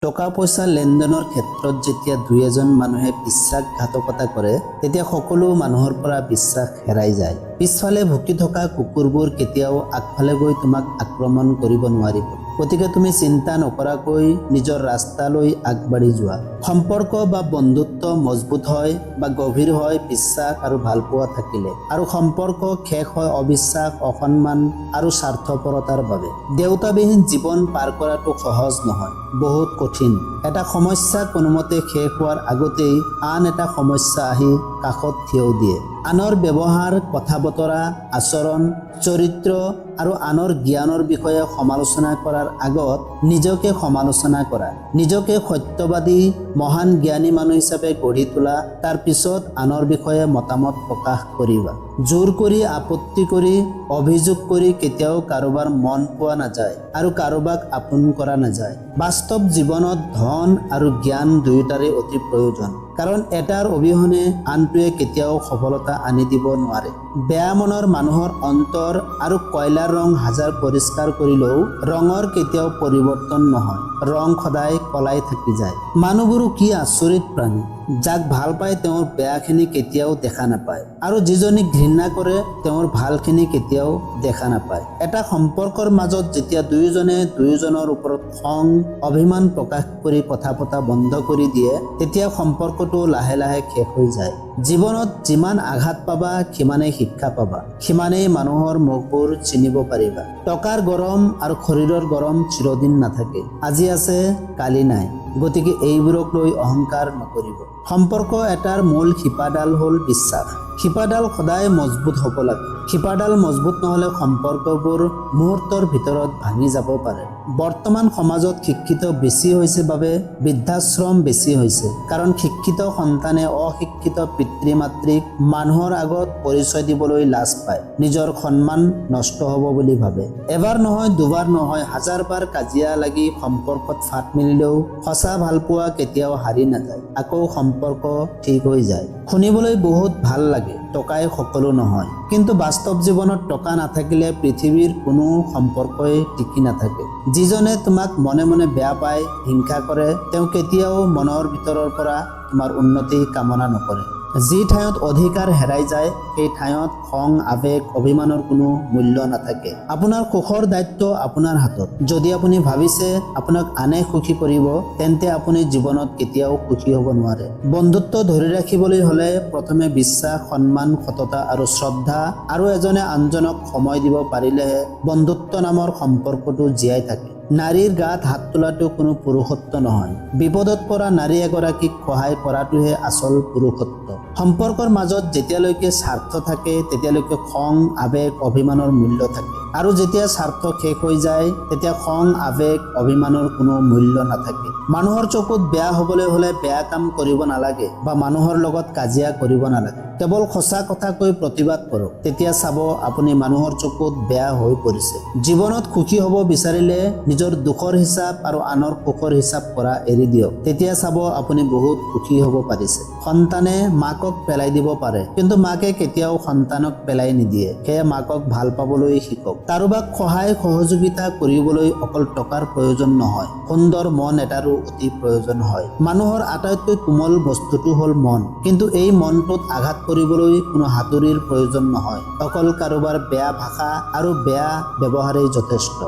টকা পইচা লেনদেনৰ ক্ষেত্ৰত যেতিয়া দুই এজন মানুহে বিশ্বাসঘাতকতা কৰে তেতিয়া সকলো মানুহৰ পৰা বিশ্বাস হেৰাই যায়। পিছফালে ভুকি থকা কুকুৰবোৰ কেতিয়াও আগফালে গৈ তোমাক আক্ৰমণ কৰিব নোৱাৰিব। গতিকে তুমি চিন্তা নকৰাকৈ নিজৰ ৰাস্তালৈ আগবাঢ়ি যোৱা। সম্পৰ্ক বা বন্ধুত্ব মজবুত হয় বা গভীৰ হয় বিশ্বাস আৰু ভালপোৱা থাকিলে, আৰু সম্পৰ্ক শেষ হয় অবিশ্বাস, অসন্মান আৰু স্বাৰ্থপৰতাৰ বাবে। দেউতাবিহীন জীৱন পাৰ কৰাটো সহজ নহয়, বহুত কঠিন। এটা সমস্যা কোনোমতে শেষ হোৱাৰ আগতেই আন এটা সমস্যা আহি কাষত থিয় দিয়ে। আনৰ ব্যৱহাৰ, কথা বতৰা, আচৰণ, চৰিত্ৰ আৰু আনৰ জ্ঞানৰ বিষয়ে সমালোচনা কৰাৰ আগত নিজকে সমালোচনা কৰা। নিজকে সত্যবাদী, মহান জ্ঞানী মানুহ হিচাপে গঢ়ি তোলা, তাৰ পিছত আনৰ বিষয়ে মতামত প্ৰকাশ কৰিবা। জোৰ কৰি, আপত্তি কৰি, অভিযোগ কৰি কেতিয়াও কাৰোবাৰ মন পোৱা নাযায় আৰু কাৰোবাক আপোন কৰা নাযায়। বাস্তৱ জীৱনত ধন আৰু জ্ঞান দুয়োটাৰে অতি প্ৰয়োজন, কাৰণ এটাৰ অবিহনে আনটোৱে কেতিয়াও সফলতা আনি দিব নোৱাৰে। বেয়া মনৰ মানুহৰ অন্তৰ আৰু কয়লাৰ ৰং হাজাৰ পৰিষ্কাৰ কৰিলেও ৰঙৰ কেতিয়াও পৰিৱৰ্তন নহয়, ৰং সদায় কলাই থাকি যায়। মানুহবোৰো কি আচৰিত প্ৰাণী, যাক ভাল পায় তেওঁৰ বেয়াখিনি কেতিয়াও দেখা নাপায়, আৰু যিজনী ঘৃণা কৰে তেওঁৰ ভালখিনি কেতিয়াও দেখা নাপায়। এটা সম্পৰ্কৰ মাজত যেতিয়া দুয়োজনে দুয়োজনৰ ওপৰত খং, অভিমান প্ৰকাশ কৰি কথা পতা বন্ধ কৰি দিয়ে, তেতিয়া সম্পৰ্কটো লাহে লাহে শেষ হৈ যায়। জীৱনত যিমান আঘাত পাবা সিমানেই শিক্ষা পাবা, সিমানেই মানুহৰ মুখবোৰ চিনিব পাৰিবা। টকাৰ গৰম আৰু শৰীৰৰ গৰম চিৰদিন নাথাকে, আজি আছে কালি নাই। গতিকে এইবোৰক লৈ অহংকাৰ নকৰিব। সম্পৰ্ক এটাৰ মূল শিপাডাল হ'ল বিশ্বাস। শিপাডাল সদায় মজবুত হ'ব লাগে। শিপাডাল মজবুত নহ'লে সম্পৰ্কবোৰ মুহূৰ্তৰ ভিতৰত ভাঙি যাব পাৰে। বৰ্তমান সমাজত শিক্ষিত বেছি হৈছে বাবে বৃদ্ধাশ্ৰম বেছি হৈছে, কাৰণ শিক্ষিত সন্তানে অশিক্ষিত পিতৃ মাতৃক মানুহৰ আগত পৰিচয় দিবলৈ লাজ পায়, নিজৰ সন্মান নষ্ট হ'ব বুলি ভাবে। এবাৰ নহয়, দুবাৰ নহয়, হাজাৰবাৰ কাজিয়া লাগি সম্পৰ্কত ফাট মেলিলেও সঁচা ভালপোৱা কেতিয়াও হাৰি নাযায়, আকৌ সম্পৰ্ক ঠিক হৈ যায়। শুনিবলৈ বহুত ভাল লাগে, টকাই সকলো নহয়, কিন্তু বাস্তৱ জীৱনত টকা নাথাকিলে পৃথিৱীৰ কোনো সম্পৰ্কই টিকি নাথাকে। যিজনে তোমাক মনে মনে বেয়া পায়, হিংসা কৰে, তেওঁ কেতিয়াও মনৰ ভিতৰৰ পৰা তোমাৰ উন্নতি কামনা নকৰে। যি ঠাইত অধিকাৰ হেৰাই যায় সেই ঠাইত খং, আৱেগ, অভিমানৰ কোনো মূল্য নাথাকে। আপোনাৰ সুখৰ দায়িত্ব আপোনাৰ হাতত। যদি আপুনি ভাবিছে আপোনাক আনে সুখী কৰিব, তেন্তে আপুনি জীৱনত কেতিয়াও সুখী হ'ব নোৱাৰে। বন্ধুত্ব ধৰি ৰাখিবলৈ হ'লে প্ৰথমে বিশ্বাস, সন্মান, সততা আৰু শ্ৰদ্ধা, আৰু এজনে আনজনক সময় দিব পাৰিলেহে বন্ধুত্ব নামৰ সম্পৰ্কটো জীয়াই থাকে। নাৰীৰ গাত হাত তোলাটো কোনো পুৰুষত্ব নহয়, বিপদত পৰা নাৰী এগৰাকীক সহায় কৰাটোহে আচল পুৰুষত্ব। সম্পৰ্কৰ মাজত যেতিয়ালৈকে স্বাৰ্থ থাকে তেতিয়ালৈকে খং, আৱেগ, অভিমানৰ মূল্য থাকে, আৰু যেতিয়া স্বাৰ্থ শেষ হৈ যায় তেতিয়া খং, আৱেগ, অভিমানৰ কোনো মূল্য নাথাকে। মানুহৰ চকুত বেয়া হ'বলৈ হ'লে বেয়া কাম কৰিব নালাগে বা মানুহৰ লগত কাজিয়া কৰিব নালাগে। কেৱল সঁচা কথা কৈ প্ৰতিবাদ কৰক, তেতিয়া চাব আপুনি মানুহৰ চকুত বেয়া হৈ পৰিছে। জীৱনত সুখী হ'ব বিচাৰিলে নিজৰ দুখৰ হিচাপ আৰু আনৰ সুখৰ হিচাপ কৰা এৰি দিয়ক, তেতিয়া চাব আপুনি বহুত সুখী হ'ব পাৰিছে। সন্তানে মাকক পেলাই দিব পাৰে, কিন্তু মাকে কেতিয়াও সন্তানক পেলাই নিদিয়ে। সেয়ে মাকক ভাল পাবলৈ শিকক। কাৰোবাক সহায় সহযোগিতা কৰিবলৈ অকল টকাৰ প্ৰয়োজন নহয়, সুন্দৰ মন এটাৰো অতি প্ৰয়োজন হয়। মানুহৰ আটাইতকৈ কোমল বস্তুটো হ'ল মন, কিন্তু এই মনটোত আঘাত কৰিবলৈ কোনো হাতুৰিৰ প্ৰয়োজন নহয়, অকল কাৰোবাৰ বেয়া ভাষা আৰু বেয়া ব্যৱহাৰেই যথেষ্ট।